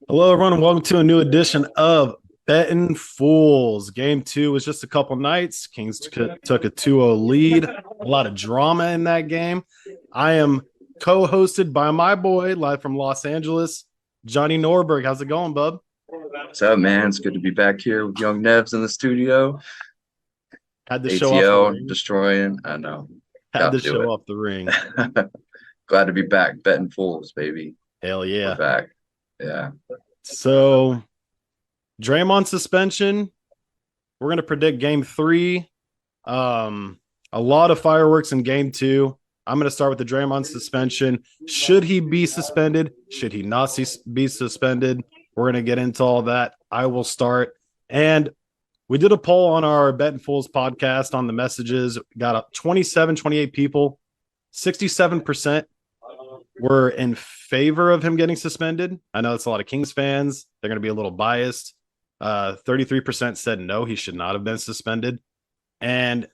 Hello, everyone, and welcome to a new edition of Betting Fools. Game two was just a couple nights. Kings took a 2-0 lead. A lot of drama in that game. I am co-hosted by my boy, live from Los Angeles, Johnny Norberg. How's it going, bub? What's up, man? It's good to be back here with Young Nevs in the studio. Had to show off the ATL ring. destroying. I know. Had Got to to do show it. off the ring. Glad to be back. Betting fools, baby. Hell We're yeah. back. Yeah. So, Draymond suspension. We're going to predict game three. A lot of fireworks in game two. I'm going to start with the Draymond suspension. Should he be suspended? Should he not be suspended? We're going to get into all that. I will start. And we did a poll on our Bet and Fools podcast on the messages. Got up 28 people. 67% were in favor of him getting suspended. I know it's a lot of Kings fans. They're going to be a little biased. 33% said no, he should not have been suspended. And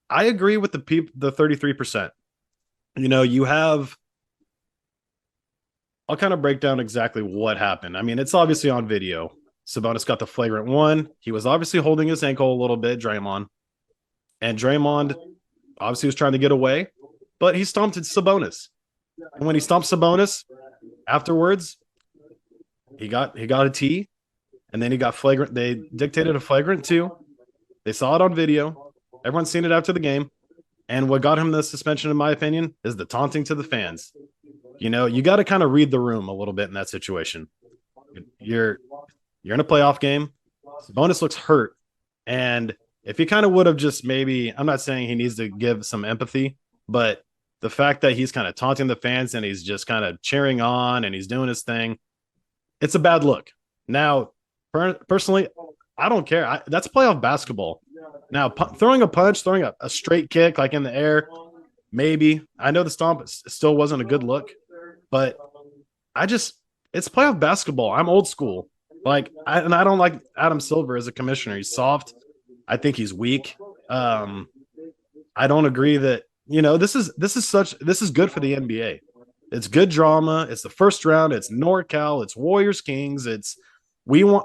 I agree with the 33%. You know, I'll kind of break down exactly what happened. I mean, it's obviously on video. Sabonis got the flagrant one. He was obviously holding his ankle a little bit, Draymond. And Draymond obviously was trying to get away, but he stomped Sabonis. And when he stomped Sabonis, afterwards, he got a T, and then he got flagrant. They dictated a flagrant two. They saw it on video. Everyone's seen it after the game. And what got him the suspension, in my opinion, is the taunting to the fans. You know, you got to kind of read the room a little bit in that situation. You're in a playoff game. Sabonis looks hurt. And if he kind of would have just maybe, I'm not saying he needs to give some empathy, but the fact that he's kind of taunting the fans and he's just kind of cheering on and he's doing his thing, it's a bad look. Now, personally, I don't care. That's playoff basketball. Now, throwing a punch, throwing a straight kick like in the air, maybe. I know the stomp still wasn't a good look, but it's playoff basketball. I'm old school. I don't like Adam Silver as a commissioner. He's soft. I think he's weak. I don't agree that, this is good for the NBA. It's good drama. It's the first round. It's NorCal. It's Warriors Kings.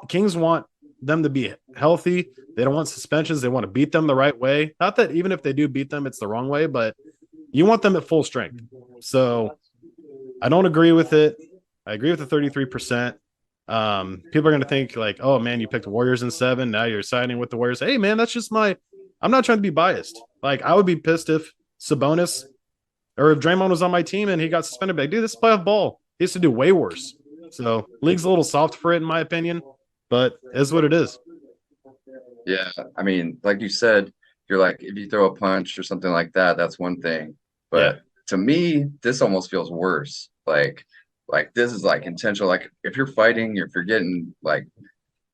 Kings want them to be healthy. They don't want suspensions. They want to beat them the right way. Not that even if they do beat them, it's the wrong way, but you want them at full strength. So I don't agree with it. I agree with the 33%. People are going to think like, oh man, you picked Warriors in 7. Now you're siding with the Warriors. Hey man, that's just I'm not trying to be biased. Like I would be pissed if Sabonis or if Draymond was on my team and he got suspended. Like, dude, this is playoff ball. He used to do way worse. So league's a little soft for it in my opinion, but it's what it is. Yeah. I mean, like you said, you're like, if you throw a punch or something like that, that's one thing. Yeah. But to me, this almost feels worse. Like this is like intentional. Like if you're fighting, if you're getting like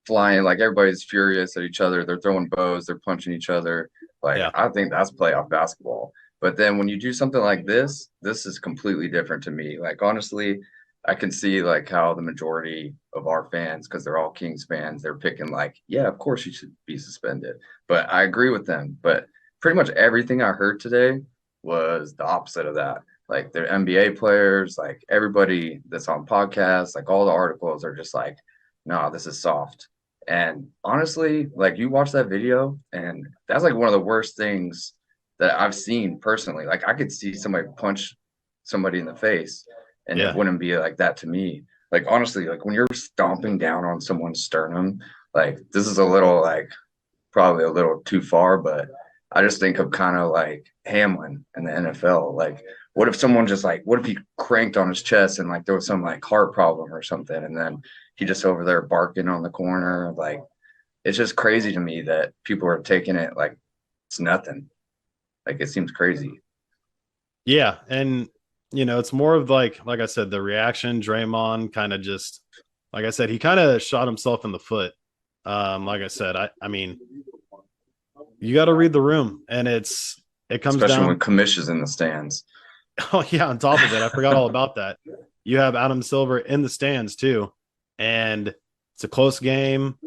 flying, like everybody's furious at each other, they're throwing bows, they're punching each other. Like Yeah. I think that's playoff basketball. But then when you do something like this is completely different to me. Like honestly, I can see like how the majority of our fans, because they're all Kings fans, they're picking like, yeah, of course you should be suspended. But I agree with them. But pretty much everything I heard today was the opposite of that. Like the NBA players, like everybody that's on podcasts, like all the articles are just like, no, this is soft. And honestly, like you watch that video, and that's like one of the worst things that I've seen personally. Like I could see somebody punch somebody in the face and it Yeah. wouldn't be like that to me. Like honestly, like when you're stomping down on someone's sternum, like this is a little like probably a little too far, but I just think of kind of like Hamlin in the NFL. Like, what if someone just like, what if he cranked on his chest and like there was some like heart problem or something, and then he just over there barking on the corner? Like, it's just crazy to me that people are taking it like it's nothing. Like, it seems crazy. Yeah. And it's more of like I said, the reaction. Draymond kind of just, like I said, he kind of shot himself in the foot. Like I said, I mean, you got to read the room, and it comes Especially when down. Kamish is in the stands. Oh yeah, on top of it, I forgot all about that. You have Adam Silver in the stands too, and it's a close game,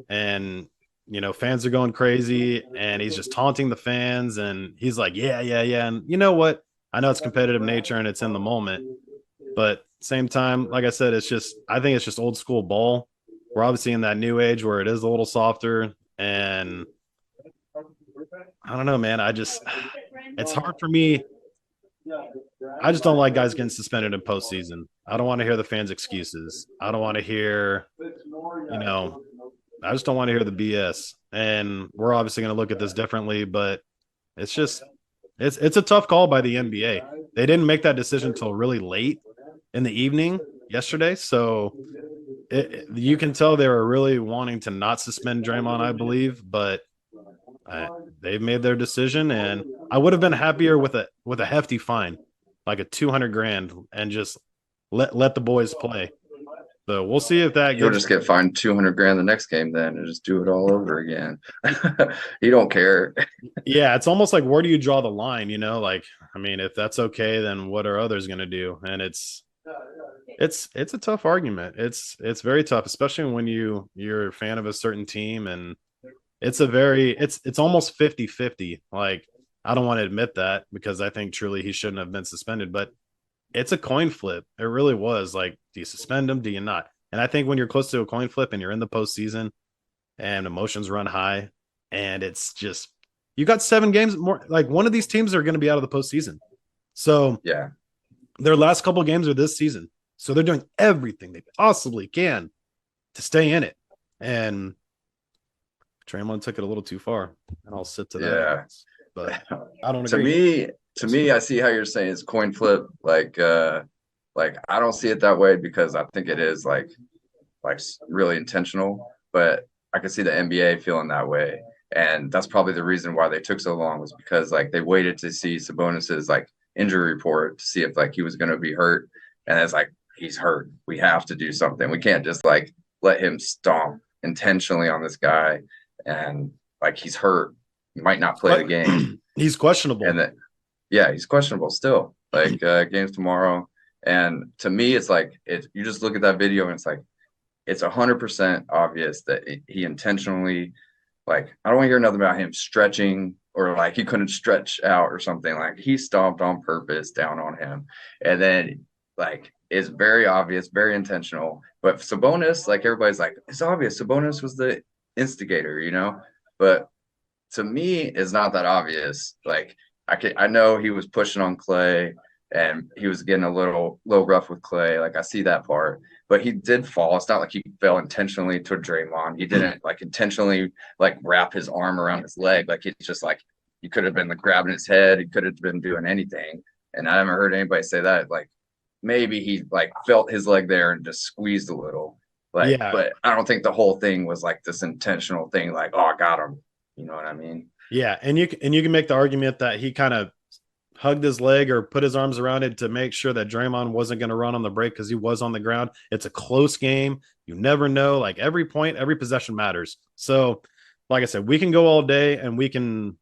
and fans are going crazy, and he's just taunting the fans, and he's like, yeah, yeah, yeah, and you know what? I know it's competitive nature and it's in the moment, but same time, like I said, I think it's just old school ball. We're obviously in that new age where it is a little softer, and I don't know, man. It's hard for me. I just don't like guys getting suspended in postseason. I don't want to hear the fans' excuses. I don't want to hear, you know, I just don't want to hear the BS. And we're obviously going to look at this differently, but it's just it's a tough call by the NBA. They didn't make that decision until really late in the evening yesterday, so you can tell they were really wanting to not suspend Draymond, I believe, but they've made their decision, and I would have been happier with a hefty fine, like a 200 grand, and just let the boys play. So we'll see if that He'll gets. just get fined 200 grand the next game then and just do it all over again. He don't care. Yeah, it's almost like, where do you draw the line? Like, I mean, if that's okay, then what are others going to do? And it's a tough argument. It's very tough, especially when you're a fan of a certain team, and it's almost 50-50. Like, I don't want to admit that because I think truly he shouldn't have been suspended, but it's a coin flip. It really was. Like, do you suspend him? Do you not? And I think when you're close to a coin flip and you're in the postseason and emotions run high, and it's just, you got 7 games more. Like, one of these teams are going to be out of the postseason. So Yeah. their last couple of games are this season. So they're doing everything they possibly can to stay in it. And Draymond took it a little too far, and I'll sit to that. Yeah. But I don't agree. To me, I see how you're saying it's coin flip. Like I don't see it that way because I think it is like really intentional. But I can see the NBA feeling that way, and that's probably the reason why they took so long, was because like they waited to see Sabonis's like injury report to see if like he was going to be hurt, and it's like, he's hurt. We have to do something. We can't just like let him stomp intentionally on this guy, and like, he's hurt. He might not play the game. He's questionable. And that, yeah, he's questionable still. Like games tomorrow. And to me, it's like, you just look at that video and it's like, it's 100% obvious that he intentionally, like, I don't want to hear nothing about him stretching or like he couldn't stretch out or something. Like, he stomped on purpose down on him. And then like, it's very obvious, very intentional. But Sabonis, like, everybody's like, it's obvious Sabonis was the instigator, but to me, it's not that obvious. Like, I know he was pushing on Clay and he was getting a little rough with Clay. Like, I see that part, but he did fall. It's not like he fell intentionally to Draymond. He didn't like intentionally like wrap his arm around his leg. Like, it's just like, he could have been like grabbing his head. He could have been doing anything. And I haven't heard anybody say that. Like, maybe he like felt his leg there and just squeezed a little. Like, yeah. But I don't think the whole thing was like this intentional thing. Like, oh, I got him. You know what I mean? Yeah, and you can make the argument that he kind of hugged his leg or put his arms around it to make sure that Draymond wasn't going to run on the break because he was on the ground. It's a close game. You never know. Like, every point, every possession matters. So, like I said, we can go all day and we can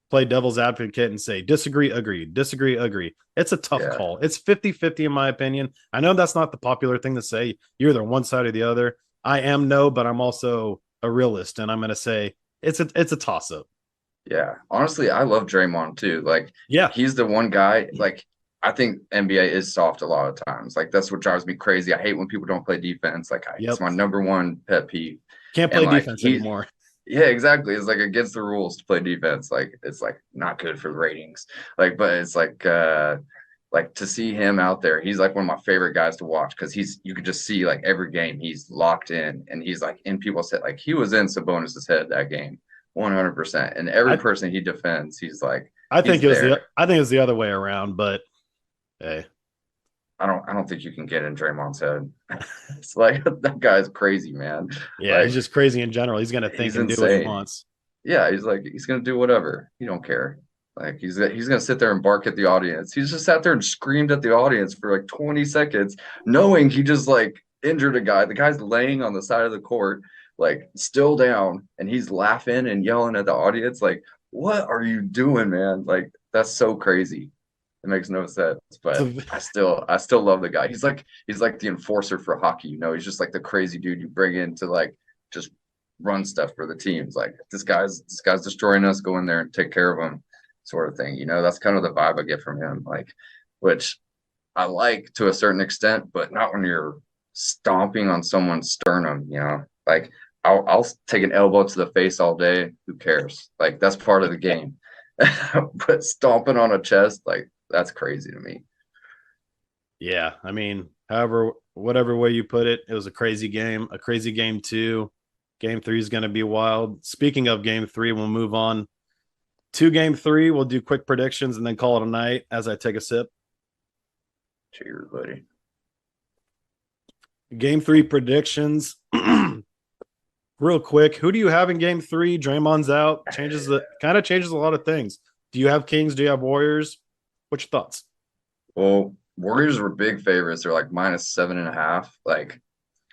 play devil's advocate and say disagree, agree, disagree, agree. It's a tough call. It's 50-50 in my opinion. I know that's not the popular thing to say. You're either one side or the other. I am no, but I'm also a realist, and I'm going to say it's a toss-up. Yeah. Honestly, I love Draymond too. Like, yeah, he's the one guy, like, I think NBA is soft a lot of times. Like, that's what drives me crazy. I hate when people don't play defense. Like, it's my number one pet peeve. Can't play defense anymore. Yeah, exactly. It's like against the rules to play defense. Like, it's like not good for the ratings. Like, but it's like to see him out there, he's like one of my favorite guys to watch because you could just see like every game he's locked in and he's like in people's head. Like, he was in Sabonis's head that game, 100%. And every person he defends, he's like, I think it was the other way around, but hey. I don't think you can get in Draymond's head. It's like, that guy's crazy, man. Yeah, like, he's just crazy in general. He's gonna think and do what he wants. Yeah, he's gonna do whatever. He don't care. Like, he's gonna sit there and bark at the audience. He's just sat there and screamed at the audience for like 20 seconds, knowing he just like injured a guy. The guy's laying on the side of the court, like still down, and he's laughing and yelling at the audience. Like, what are you doing, man? Like, that's so crazy. It makes no sense, but I still love the guy. He's like the enforcer for hockey. He's just like the crazy dude you bring in to like just run stuff for the teams. Like, this guy's destroying us. Go in there and take care of him, sort of thing. That's kind of the vibe I get from him. Like, which I like to a certain extent, but not when you're stomping on someone's sternum, you know. Like I'll take an elbow to the face all day. Who cares? Like that's part of the game. But stomping on a chest, like that's crazy to me. Yeah, I mean, however, whatever way you put it, it was a crazy game, a crazy game two. Game three is going to be wild. Speaking of game three, we'll move on to game three. We'll do quick predictions and then call it a night as I take a sip. Cheers, buddy. Game three predictions. Real quick, who do you have in game three? Draymond's out. Changes a lot of things. Do you have Kings? Do you have Warriors? What's your thoughts? Well, Warriors were big favorites. They're like -7.5, like,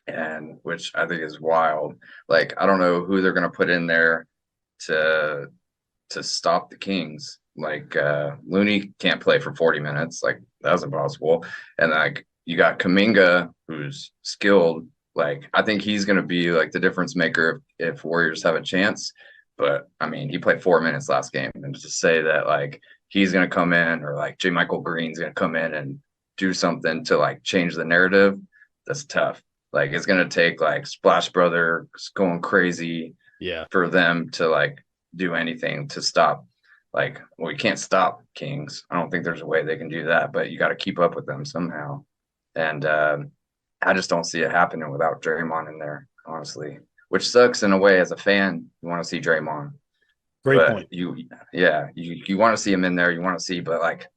and which I think is wild. Like, I don't know who they're gonna put in there to stop the Kings. Like Looney can't play for 40 minutes. Like that's impossible. And like you got Kaminga, who's skilled. Like I think he's gonna be like the difference maker if Warriors have a chance. But I mean, he played 4 minutes last game, and to say that like he's gonna come in or like J. Michael Green's gonna come in and do something to like change the narrative, that's tough. Like it's gonna take like Splash Brothers going crazy Yeah. for them to like do anything to stop. Like, well, we can't stop Kings. I don't think there's a way they can do that, but you got to keep up with them somehow. And I just don't see it happening without Draymond in there, honestly. Which sucks in a way as a fan. You want to see Draymond, Great but point. you want to see him in there. You want to see, but like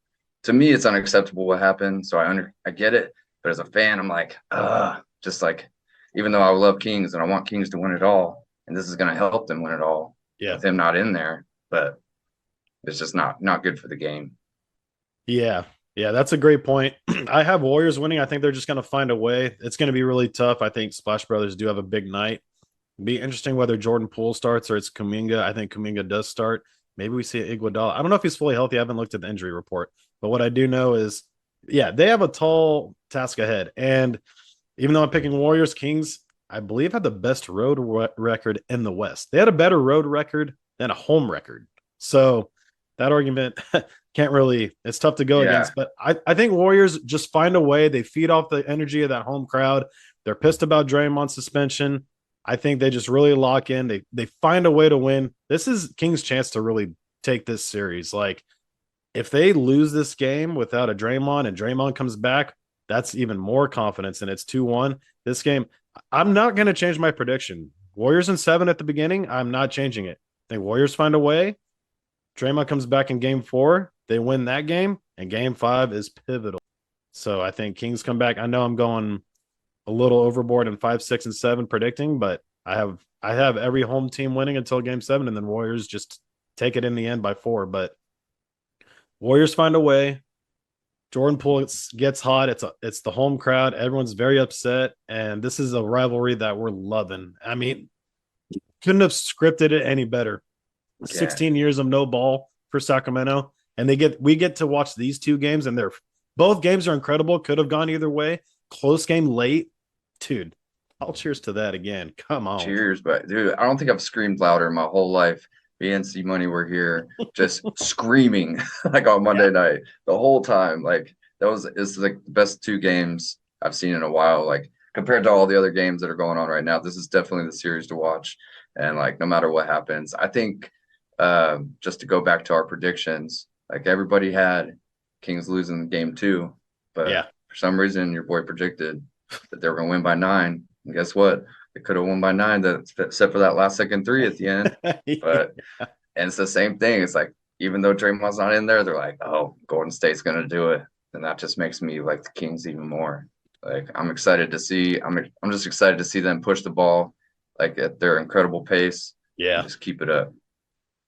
to me, it's unacceptable what happened. So I get it, but as a fan, I'm like, just like even though I love Kings and I want Kings to win it all, and this is going to help them win it all Yeah. with him not in there, but it's just not good for the game. Yeah. Yeah, that's a great point. I have Warriors winning. I think they're just going to find a way. It's going to be really tough. I think Splash Brothers do have a big night. Be interesting whether Jordan Poole starts or it's Kuminga. I think Kuminga does start. Maybe we see Iguodala. I don't know if he's fully healthy. I haven't looked at the injury report, but what I do know is, yeah, they have a tall task ahead. And even though I'm picking Warriors, Kings, I believe had the best road record in the West. They had a better road record than a home record. So that argument can't really, it's tough to go Yeah, against. But I think Warriors just find a way. They feed off the energy of that home crowd. They're pissed about Draymond's suspension. I think they just really lock in. They find a way to win. This is King's chance to really take this series. Like if they lose this game without a Draymond and Draymond comes back, that's even more confidence. And it's 2-1. This game, I'm not going to change my prediction. Warriors in 7 at the beginning. I'm not changing it. I think Warriors find a way. Draymond comes back in game 4. They win that game, and game 5 is pivotal. So I think Kings come back. I know I'm going a little overboard in 5, 6, and 7 predicting, but I have every home team winning until game 7, and then Warriors just take it in the end by 4. But Warriors find a way. Jordan Poole gets hot. It's the home crowd. Everyone's very upset, and this is a rivalry that we're loving. I mean, couldn't have scripted it any better. yeah, 16 years of no ball for Sacramento, and we get to watch these two games, and they're both games are incredible. Could have gone either way. Close game late, dude. I'll cheers to that again. Come on. cheers. But dude, I don't think I've screamed louder my whole life. BNC Money were here just screaming like on Monday night the whole time. Like it's like the best 2 games I've seen in a while. Like compared to all the other games that are going on right now, this is definitely the series to watch. And like no matter what happens, I think just to go back to our predictions, like everybody had Kings losing game 2, but Yeah. for some reason your boy predicted that they were going to win by 9. And guess what? They could have won by 9, except for that last second 3 at the end. But and it's the same thing. It's like even though Draymond's not in there, they're like, oh, Golden State's gonna do it, and that just makes me like the Kings even more. Like I'm excited to see. I'm just excited to see them push the ball like at their incredible pace. Yeah. And just keep it up.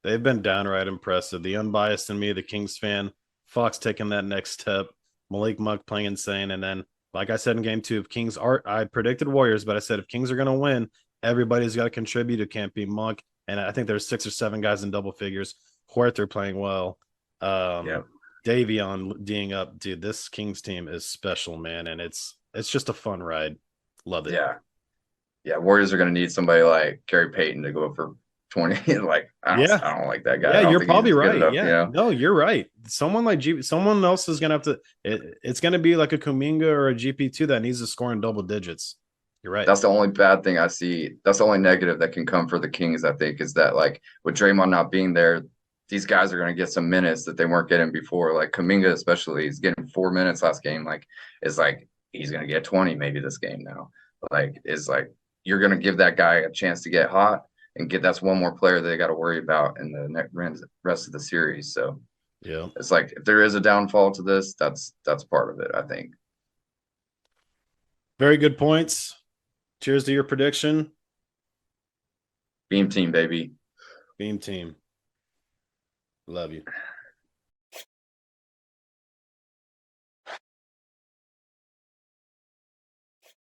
They've been downright impressive. The unbiased in me, the Kings fan, Fox taking that next step, Malik Monk playing insane. And then, like I said in game 2, if Kings are, I predicted Warriors, but I said if Kings are going to win, everybody's got to contribute. It can't be Monk. And I think there's 6 or 7 guys in double figures. Huerter playing well. Yeah, Davion D'ing up. Dude, this Kings team is special, man. And it's just a fun ride. Love it. yeah. Warriors are gonna need somebody like Gary Payton to go for 20, like Yeah. I don't like that guy. Yeah, I don't you're think he's probably good right. enough, you Yeah. know. No, you're right. Someone like someone else is gonna have to it's gonna be like a Kuminga or a GP2 that needs to score in double digits. You're right. That's the only bad thing I see. That's the only negative that can come for the Kings, I think, is that like with Draymond not being there, these guys are going to get some minutes that they weren't getting before. Like Kuminga, especially, is getting 4 minutes last game. Like, is like he's going to get 20 maybe this game now. Like, is like you're going to give that guy a chance to get hot and get that's one more player they got to worry about in the next rest of the series. So Yeah. it's like if there is a downfall to this, that's part of it, I think. Very good points. Cheers to your prediction. Beam team, baby. Beam team. Love you.